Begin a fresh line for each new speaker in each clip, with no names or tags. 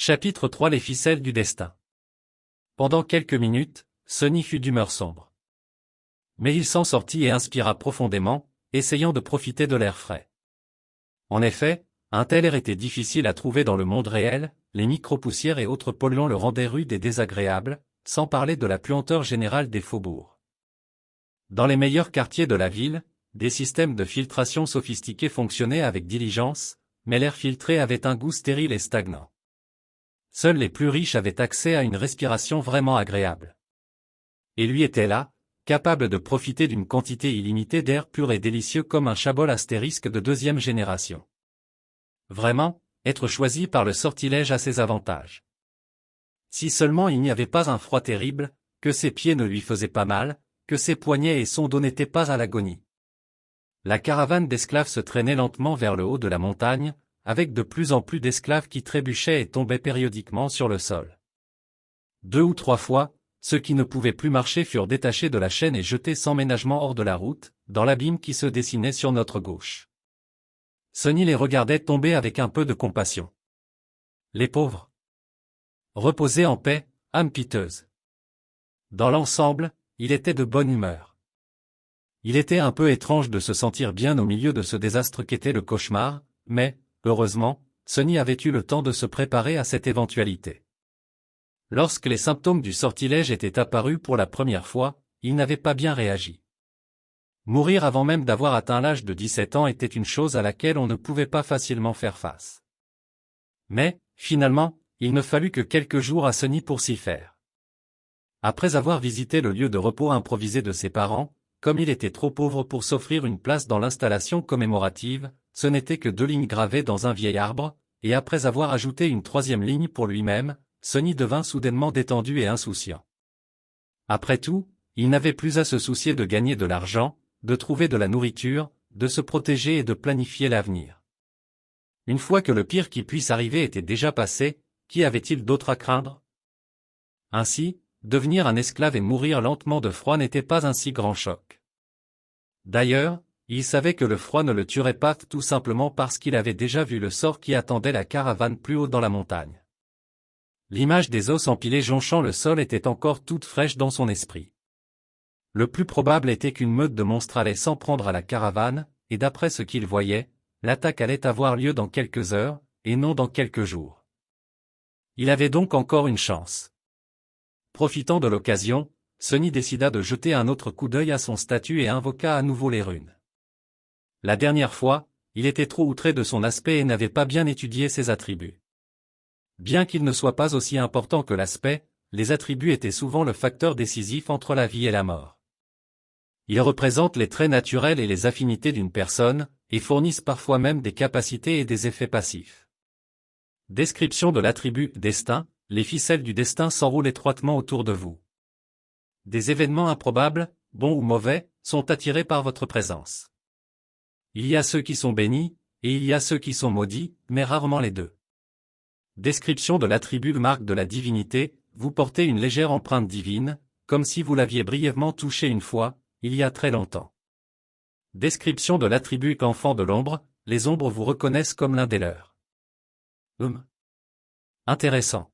Chapitre 3 Les ficelles du destin. Pendant quelques minutes, Sonny fut d'humeur sombre. Mais il s'en sortit et inspira profondément, essayant de profiter de l'air frais. En effet, un tel air était difficile à trouver dans le monde réel, les micro-poussières et autres polluants le rendaient rude et désagréable, sans parler de la puanteur générale des faubourgs. Dans les meilleurs quartiers de la ville, des systèmes de filtration sophistiqués fonctionnaient avec diligence, mais l'air filtré avait un goût stérile et stagnant. Seuls les plus riches avaient accès à une respiration vraiment agréable. Et lui était là, capable de profiter d'une quantité illimitée d'air pur et délicieux comme un chabol astérisque de deuxième génération. Vraiment, être choisi par le sortilège a ses avantages. Si seulement il n'y avait pas un froid terrible, que ses pieds ne lui faisaient pas mal, que ses poignets et son dos n'étaient pas à l'agonie. La caravane d'esclaves se traînait lentement vers le haut de la montagne, avec de plus en plus d'esclaves qui trébuchaient et tombaient périodiquement sur le sol. 2 ou 3 fois, ceux qui ne pouvaient plus marcher furent détachés de la chaîne et jetés sans ménagement hors de la route, dans l'abîme qui se dessinait sur notre gauche. Sonny les regardait tomber avec un peu de compassion. Les pauvres. Reposaient en paix, âme piteuse. Dans l'ensemble, il était de bonne humeur. Il était un peu étrange de se sentir bien au milieu de ce désastre qu'était le cauchemar, mais, heureusement, Sonny avait eu le temps de se préparer à cette éventualité. Lorsque les symptômes du sortilège étaient apparus pour la première fois, il n'avait pas bien réagi. Mourir avant même d'avoir atteint l'âge de 17 ans était une chose à laquelle on ne pouvait pas facilement faire face. Mais, finalement, il ne fallut que quelques jours à Sonny pour s'y faire. Après avoir visité le lieu de repos improvisé de ses parents, comme il était trop pauvre pour s'offrir une place dans l'installation commémorative, ce n'était que 2 lignes gravées dans un vieil arbre, et après avoir ajouté une 3e ligne pour lui-même, Sonny devint soudainement détendu et insouciant. Après tout, il n'avait plus à se soucier de gagner de l'argent, de trouver de la nourriture, de se protéger et de planifier l'avenir. Une fois que le pire qui puisse arriver était déjà passé, qui avait-il d'autre à craindre? Ainsi, devenir un esclave et mourir lentement de froid n'était pas un si grand choc. D'ailleurs, il savait que le froid ne le tuerait pas tout simplement parce qu'il avait déjà vu le sort qui attendait la caravane plus haut dans la montagne. L'image des os empilés jonchant le sol était encore toute fraîche dans son esprit. Le plus probable était qu'une meute de monstres allait s'en prendre à la caravane, et d'après ce qu'il voyait, l'attaque allait avoir lieu dans quelques heures, et non dans quelques jours. Il avait donc encore une chance. Profitant de l'occasion, Sonny décida de jeter un autre coup d'œil à son statut et invoqua à nouveau les runes. La dernière fois, il était trop outré de son aspect et n'avait pas bien étudié ses attributs. Bien qu'ils ne soient pas aussi importants que l'aspect, les attributs étaient souvent le facteur décisif entre la vie et la mort. Ils représentent les traits naturels et les affinités d'une personne, et fournissent parfois même des capacités et des effets passifs. Description de l'attribut « Destin ». Les ficelles du destin s'enroulent étroitement autour de vous. Des événements improbables, bons ou mauvais, sont attirés par votre présence. Il y a ceux qui sont bénis, et il y a ceux qui sont maudits, mais rarement les deux. Description de l'attribut marque de la divinité, vous portez une légère empreinte divine, comme si vous l'aviez brièvement touché une fois, il y a très longtemps. Description de l'attribut enfant de l'ombre, les ombres vous reconnaissent comme l'un des leurs. Intéressant.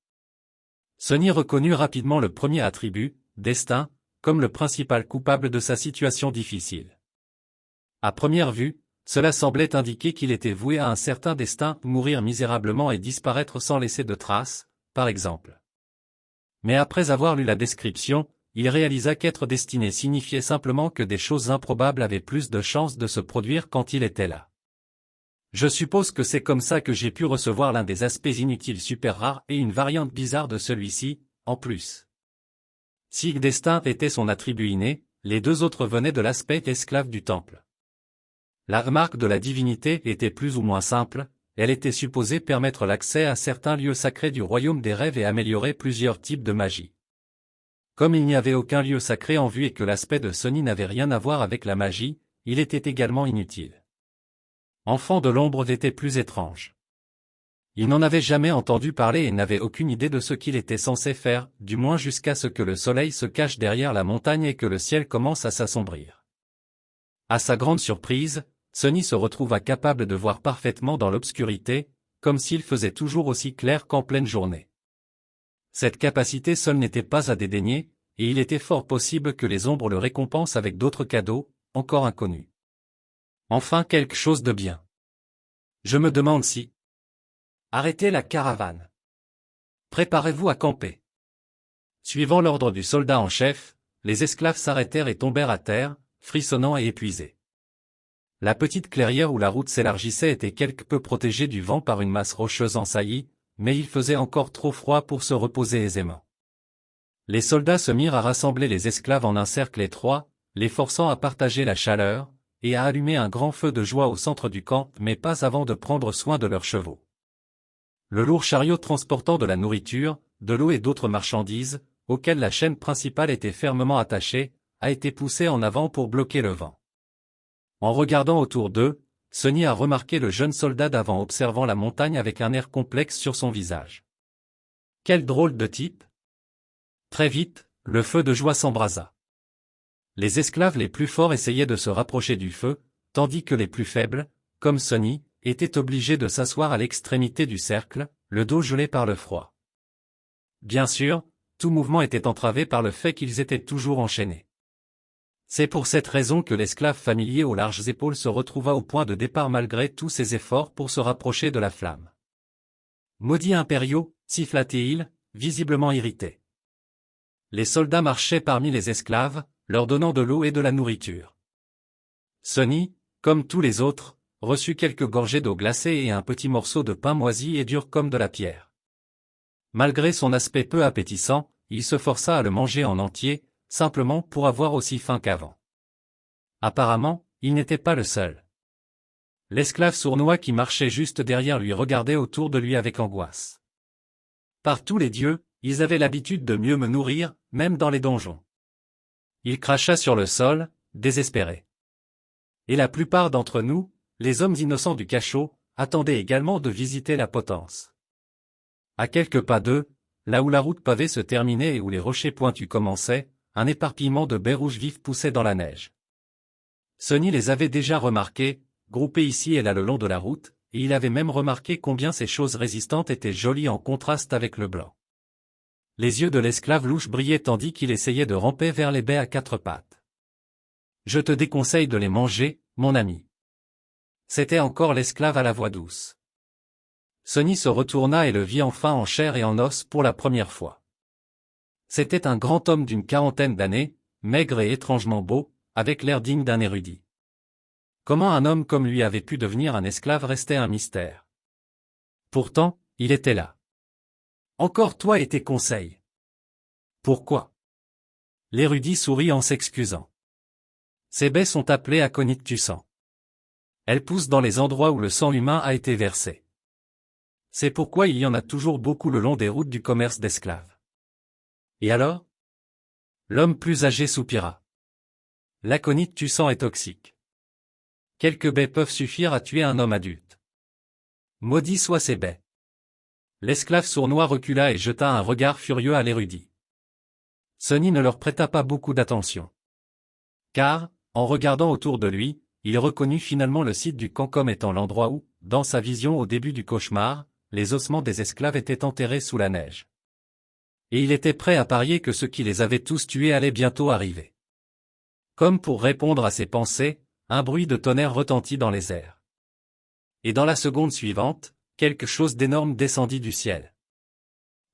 Sonny reconnut rapidement le premier attribut, destin, comme le principal coupable de sa situation difficile. À première vue, cela semblait indiquer qu'il était voué à un certain destin, mourir misérablement et disparaître sans laisser de traces, par exemple. Mais après avoir lu la description, il réalisa qu'être destiné signifiait simplement que des choses improbables avaient plus de chances de se produire quand il était là. Je suppose que c'est comme ça que j'ai pu recevoir l'un des aspects inutiles super rares et une variante bizarre de celui-ci, en plus. Si le destin était son attribut inné, les 2 autres venaient de l'aspect esclave du temple. La remarque de la divinité était plus ou moins simple, elle était supposée permettre l'accès à certains lieux sacrés du royaume des rêves et améliorer plusieurs types de magie. Comme il n'y avait aucun lieu sacré en vue et que l'aspect de Sonny n'avait rien à voir avec la magie, il était également inutile. Enfant de l'ombre était plus étrange. Il n'en avait jamais entendu parler et n'avait aucune idée de ce qu'il était censé faire, du moins jusqu'à ce que le soleil se cache derrière la montagne et que le ciel commence à s'assombrir. À sa grande surprise, Sonny se retrouva capable de voir parfaitement dans l'obscurité, comme s'il faisait toujours aussi clair qu'en pleine journée. Cette capacité seule n'était pas à dédaigner, et il était fort possible que les ombres le récompensent avec d'autres cadeaux, encore inconnus. Enfin quelque chose de bien. Je me demande si... Arrêtez la caravane. Préparez-vous à camper. Suivant l'ordre du soldat en chef, les esclaves s'arrêtèrent et tombèrent à terre, frissonnants et épuisés. La petite clairière où la route s'élargissait était quelque peu protégée du vent par une masse rocheuse en saillie, mais il faisait encore trop froid pour se reposer aisément. Les soldats se mirent à rassembler les esclaves en un cercle étroit, les forçant à partager la chaleur, et à allumer un grand feu de joie au centre du camp, mais pas avant de prendre soin de leurs chevaux. Le lourd chariot transportant de la nourriture, de l'eau et d'autres marchandises, auquel la chaîne principale était fermement attachée, a été poussé en avant pour bloquer le vent. En regardant autour d'eux, Sonny a remarqué le jeune soldat d'avant observant la montagne avec un air complexe sur son visage. Quel drôle de type! Très vite, le feu de joie s'embrasa. Les esclaves les plus forts essayaient de se rapprocher du feu, tandis que les plus faibles, comme Sonny, étaient obligés de s'asseoir à l'extrémité du cercle, le dos gelé par le froid. Bien sûr, tout mouvement était entravé par le fait qu'ils étaient toujours enchaînés. C'est pour cette raison que l'esclave familier aux larges épaules se retrouva au point de départ malgré tous ses efforts pour se rapprocher de la flamme. Maudits impériaux, siffla-t-il, visiblement irrité. Les soldats marchaient parmi les esclaves, leur donnant de l'eau et de la nourriture. Sonny, comme tous les autres, reçut quelques gorgées d'eau glacée et un petit morceau de pain moisi et dur comme de la pierre. Malgré son aspect peu appétissant, il se força à le manger en entier, simplement pour avoir aussi faim qu'avant. Apparemment, il n'était pas le seul. L'esclave sournois qui marchait juste derrière lui regardait autour de lui avec angoisse. Par tous les dieux, ils avaient l'habitude de mieux me nourrir, même dans les donjons. Il cracha sur le sol, désespéré. Et la plupart d'entre nous, les hommes innocents du cachot, attendaient également de visiter la potence. À quelques pas d'eux, là où la route pavée se terminait et où les rochers pointus commençaient, un éparpillement de baies rouges vives poussait dans la neige. Sonny les avait déjà remarqués, groupés ici et là le long de la route, et il avait même remarqué combien ces choses résistantes étaient jolies en contraste avec le blanc. Les yeux de l'esclave louche brillaient tandis qu'il essayait de ramper vers les baies à quatre pattes. « Je te déconseille de les manger, mon ami. » C'était encore l'esclave à la voix douce. Sonny se retourna et le vit enfin en chair et en os pour la première fois. C'était un grand homme d'une quarantaine d'années, maigre et étrangement beau, avec l'air digne d'un érudit. Comment un homme comme lui avait pu devenir un esclave restait un mystère. Pourtant, il était là. Encore toi et tes conseils. Pourquoi? L'érudit sourit en s'excusant. Ces baies sont appelées aconites du sang. Elles poussent dans les endroits où le sang humain a été versé. C'est pourquoi il y en a toujours beaucoup le long des routes du commerce d'esclaves. Et alors? L'homme plus âgé soupira. L'aconite du sang est toxique. Quelques baies peuvent suffire à tuer un homme adulte. Maudits soient ces baies. L'esclave sournois recula et jeta un regard furieux à l'érudit. Sonny ne leur prêta pas beaucoup d'attention. Car, en regardant autour de lui, il reconnut finalement le site du camp comme étant l'endroit où, dans sa vision au début du cauchemar, les ossements des esclaves étaient enterrés sous la neige. Et il était prêt à parier que ceux qui les avaient tous tués allaient bientôt arriver. Comme pour répondre à ses pensées, un bruit de tonnerre retentit dans les airs. Et dans la seconde suivante, quelque chose d'énorme descendit du ciel.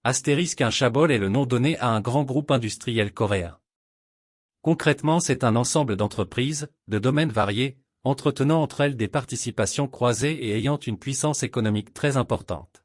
Astérisque un Chabol est le nom donné à un grand groupe industriel coréen. Concrètement, c'est un ensemble d'entreprises, de domaines variés, entretenant entre elles des participations croisées et ayant une puissance économique très importante.